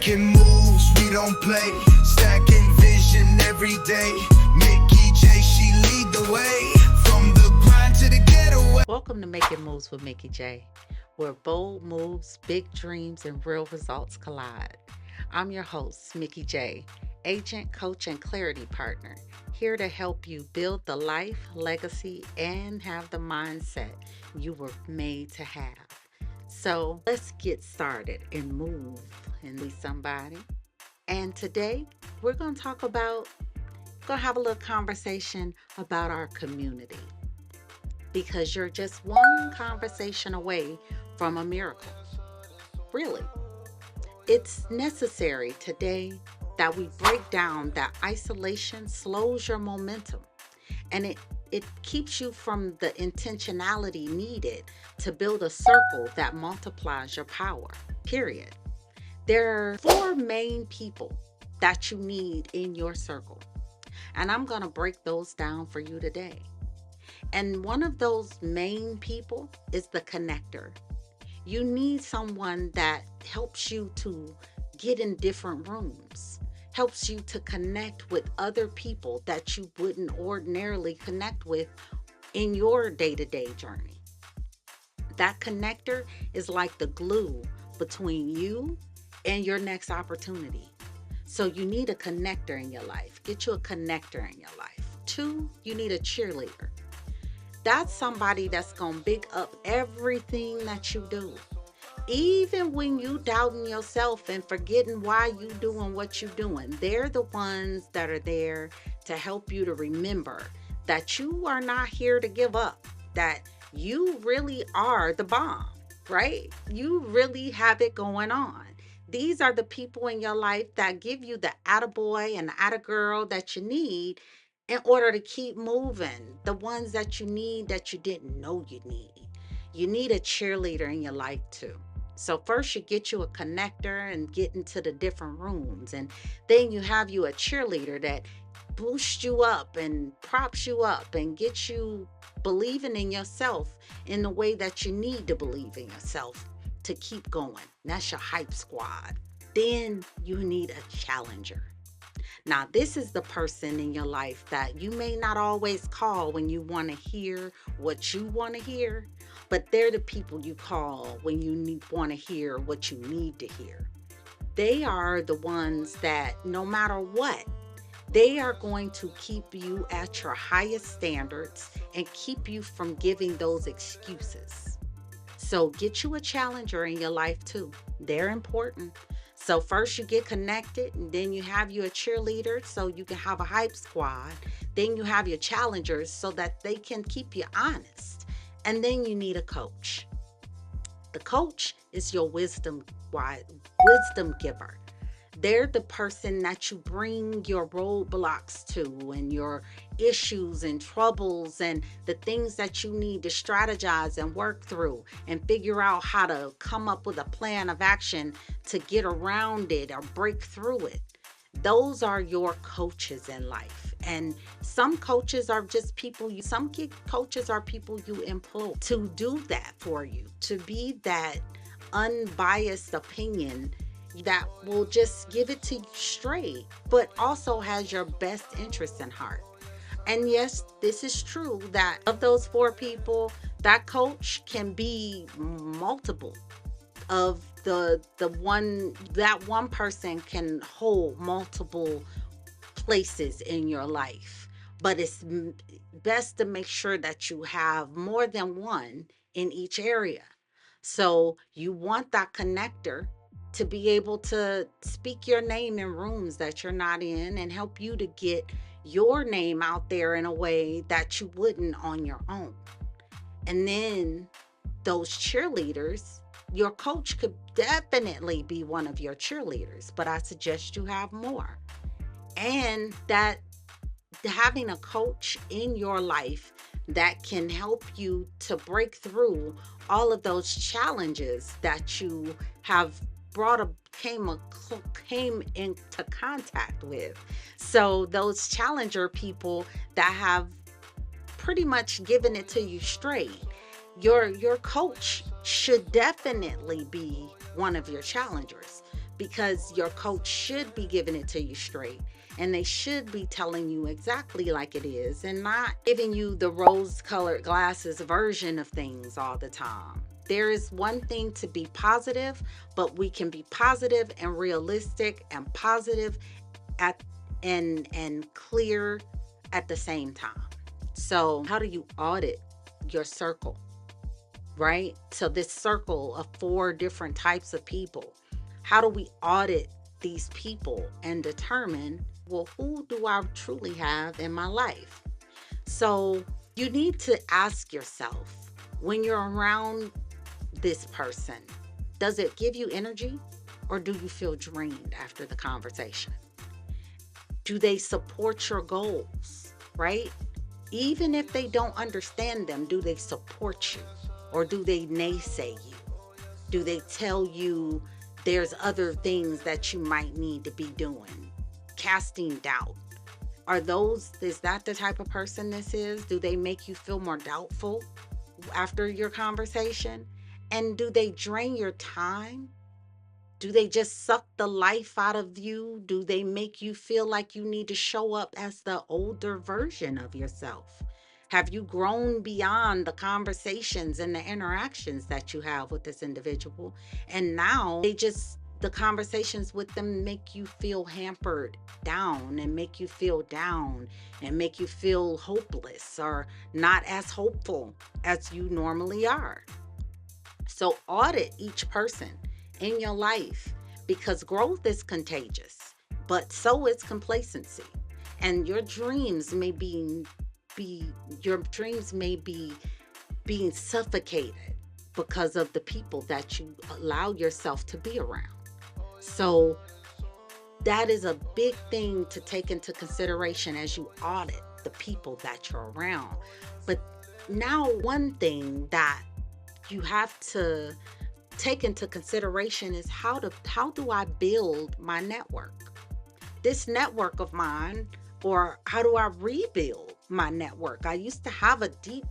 Making moves, we don't play. Stacking vision every day. Mikki J, she lead the way. From the grind to the getaway. Welcome to Making Moves with Mikki J, where bold moves, big dreams, and real results collide. I'm your host, Mikki J, agent, coach, and clarity partner, here to help you build the life, legacy, and have the mindset you were made to have. So let's get started and move and be somebody. And today we're going to have a little conversation about our community, because you're just one conversation away from a miracle. Really. It's necessary today that we break down that isolation slows your momentum, and it keeps you from the intentionality needed to build a circle that multiplies your power, period. There are 4 main people that you need in your circle, and I'm going to break those down for you today. And one of those main people is the connector. You need someone that helps you to get in different rooms, helps you to connect with other people that you wouldn't ordinarily connect with in your day-to-day journey. That connector is like the glue between you and your next opportunity. So you need a connector in your life. Get you a connector in your life. 2, you need a cheerleader. That's somebody that's going to big up everything that you do. Even when you doubting yourself and forgetting why you doing what you doing, they're the ones that are there to help you to remember that you are not here to give up, that you really are the bomb, right? You really have it going on. These are the people in your life that give you the attaboy and the attagirl that you need in order to keep moving, the ones that you need that you didn't know you need. You need a cheerleader in your life too. So first you get you a connector and get into the different rooms, and then you have you a cheerleader that boosts you up and props you up and gets you believing in yourself in the way that you need to believe in yourself to keep going. That's your hype squad. Then you need a challenger. Now, this is the person in your life that you may not always call when you want to hear what you want to hear, but they're the people you call when you want to hear what you need to hear. They are the ones that no matter what, they are going to keep you at your highest standards and keep you from giving those excuses. So get you a challenger in your life too. They're important. So first you get connected, and then you have you a cheerleader so you can have a hype squad. Then you have your challengers so that they can keep you honest. And then you need a coach. The coach is your wisdom giver. They're the person that you bring your roadblocks to and your issues and troubles and the things that you need to strategize and work through and figure out how to come up with a plan of action to get around it or break through it. Those are your coaches in life. And some coaches are just people coaches are people you employ to do that for you, to be that unbiased opinion that will just give it to you straight, but also has your best interest in heart. And yes, this is true that of those 4 people, that coach can be multiple of that one person can hold multiple places in your life. But it's best to make sure that you have more than one in each area. So you want that connector to be able to speak your name in rooms that you're not in and help you to get your name out there in a way that you wouldn't on your own. And then those cheerleaders, your coach could definitely be one of your cheerleaders, but I suggest you have more. And that having a coach in your life that can help you to break through all of those challenges that you have came into contact with. So those challenger people that have pretty much given it to you straight, your coach should definitely be one of your challengers, because your coach should be giving it to you straight, and they should be telling you exactly like it is and not giving you the rose colored glasses version of things all the time. There is one thing to be positive, but we can be positive and realistic and positive at and clear at the same time. So how do you audit your circle, right? So this circle of 4 different types of people, how do we audit these people and determine, well, who do I truly have in my life? So you need to ask yourself, when you're around this person, does it give you energy, or do you feel drained after the conversation? Do they support your goals, right? Even if they don't understand them, do they support you, or do they naysay you? Do they tell you there's other things that you might need to be doing? Casting doubt. Is that the type of person this is? Do they make you feel more doubtful after your conversation? And do they drain your time? Do they just suck the life out of you? Do they make you feel like you need to show up as the older version of yourself? Have you grown beyond the conversations and the interactions that you have with this individual? And now the conversations with them make you feel hampered down and make you feel down and make you feel hopeless or not as hopeful as you normally are. So audit each person in your life, because growth is contagious, but so is complacency. And your dreams may be being suffocated because of the people that you allow yourself to be around. So that is a big thing to take into consideration as you audit the people that you're around. But now, one thing that you have to take into consideration is how do I build my network? This network of mine, or how do I rebuild my network? I used to have a deep,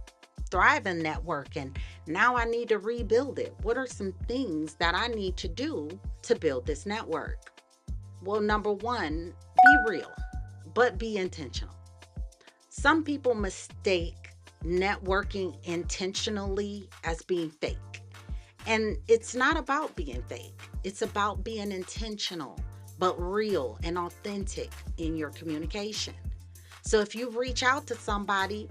thriving network, and now I need to rebuild it. What are some things that I need to do to build this network? Well, number 1, be real, but be intentional. Some people mistake networking intentionally as being fake. And it's not about being fake. It's about being intentional, but real and authentic in your communication. So if you reach out to somebody,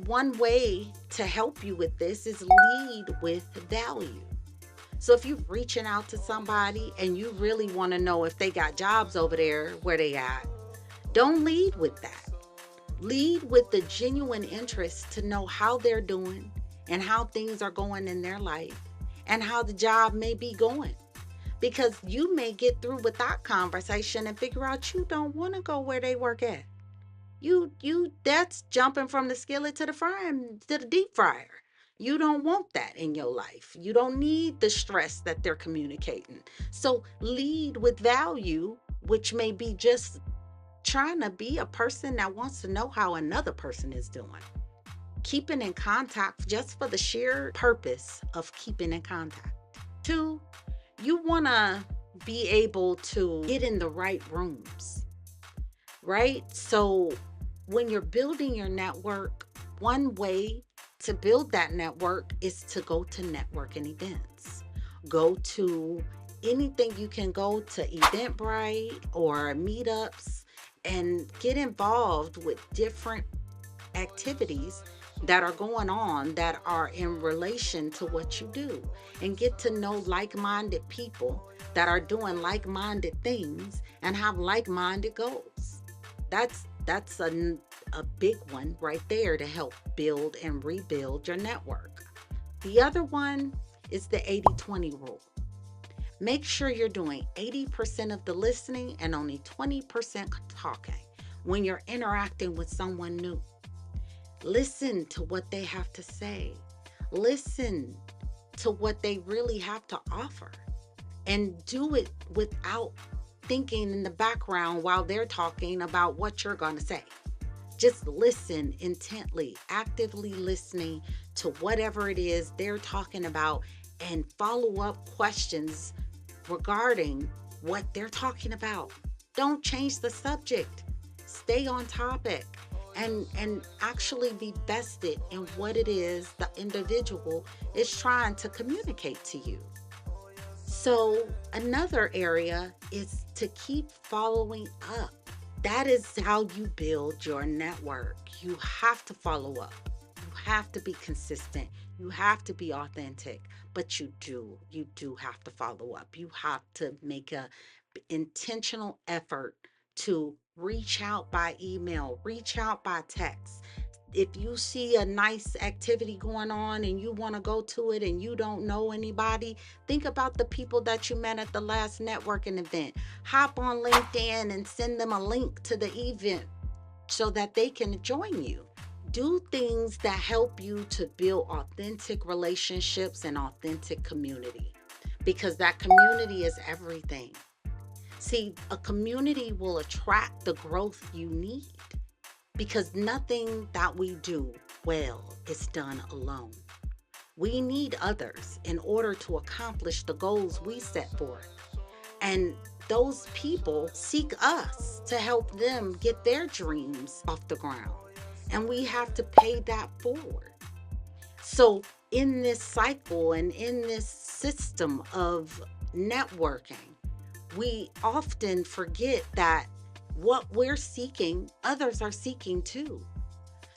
one way to help you with this is lead with value. So if you're reaching out to somebody and you really want to know if they got jobs over there where they at, don't lead with that. Lead with the genuine interest to know how they're doing and how things are going in their life and how the job may be going. Because you may get through with that conversation and figure out you don't want to go where they work at. That's jumping from the skillet to the deep fryer. You don't want that in your life. You don't need the stress that they're communicating. So lead with value, which may be just trying to be a person that wants to know how another person is doing. Keeping in contact just for the sheer purpose of keeping in contact. 2, you want to be able to get in the right rooms, right? So when you're building your network, one way to build that network is to go to networking events. Go to anything you can go to, Eventbrite or meetups, and get involved with different activities that are going on that are in relation to what you do, and get to know like-minded people that are doing like-minded things and have like-minded goals. That's a big one right there to help build and rebuild your network. The other one is the 80-20 rule. Make sure you're doing 80% of the listening and only 20% talking when you're interacting with someone new. Listen to what they have to say. Listen to what they really have to offer, and do it without thinking in the background while they're talking about what you're going to say. Just listen intently, actively listening to whatever it is they're talking about, and follow up questions regarding what they're talking about. Don't change the subject. Stay on topic and actually be vested in what it is the individual is trying to communicate to you. So, another area is to keep following up. That is how you build your network. You have to follow up. You have to be consistent. You have to be authentic, but you do have to follow up. You have to make a intentional effort to reach out by email, reach out by text. If you see a nice activity going on and you want to go to it and you don't know anybody, think about the people that you met at the last networking event. Hop on LinkedIn and send them a link to the event so that they can join you. Do things that help you to build authentic relationships and authentic community, because that community is everything. See, a community will attract the growth you need, because nothing that we do well is done alone. We need others in order to accomplish the goals we set forth. And those people seek us to help them get their dreams off the ground. And we have to pay that forward. So, in this cycle and in this system of networking, we often forget that what we're seeking, others are seeking too.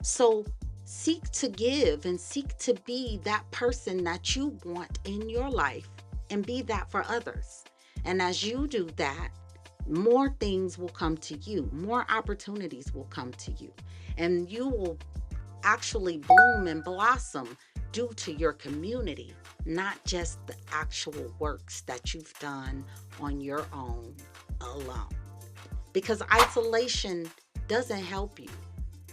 So seek to give and seek to be that person that you want in your life and be that for others. And as you do that, more things will come to you, more opportunities will come to you, and you will actually bloom and blossom due to your community, not just the actual works that you've done on your own alone. Because isolation doesn't help you.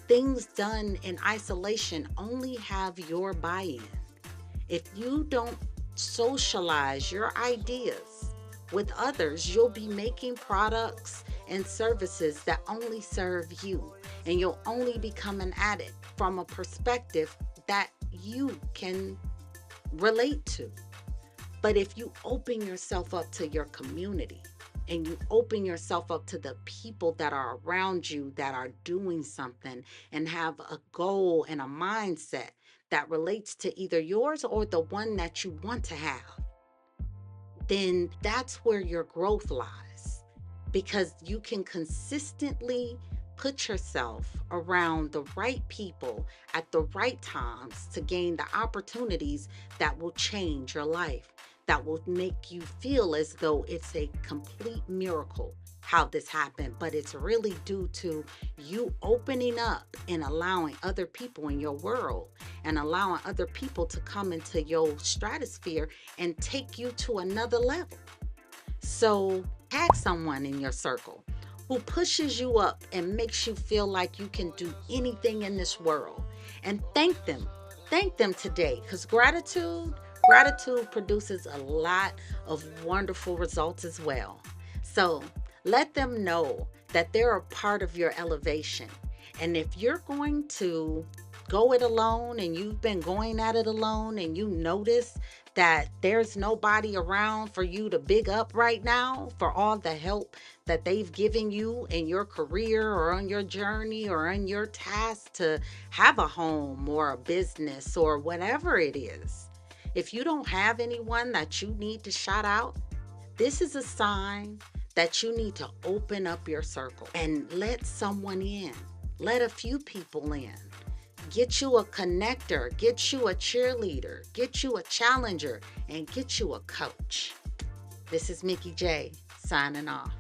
Things done in isolation only have your buy-in. If you don't socialize your ideas with others, you'll be making products and services that only serve you, and you'll only become an addict from a perspective that you can relate to. But if you open yourself up to your community and you open yourself up to the people that are around you that are doing something and have a goal and a mindset that relates to either yours or the one that you want to have, then that's where your growth lies, because you can consistently put yourself around the right people at the right times to gain the opportunities that will change your life, that will make you feel as though it's a complete miracle how this happened, but it's really due to you opening up and allowing other people in your world and allowing other people to come into your stratosphere and take you to another level. So tag someone in your circle who pushes you up and makes you feel like you can do anything in this world, and thank them. Thank them today, because gratitude produces a lot of wonderful results as well. So let them know that they're a part of your elevation. And if you're going to go it alone and you've been going at it alone and you notice that there's nobody around for you to big up right now for all the help that they've given you in your career or on your journey or on your task to have a home or a business or whatever it is, if you don't have anyone that you need to shout out, this is a sign that you need to open up your circle and let someone in. Let a few people in. Get you a connector, get you a cheerleader, get you a challenger, and get you a coach. This is Mikki J signing off.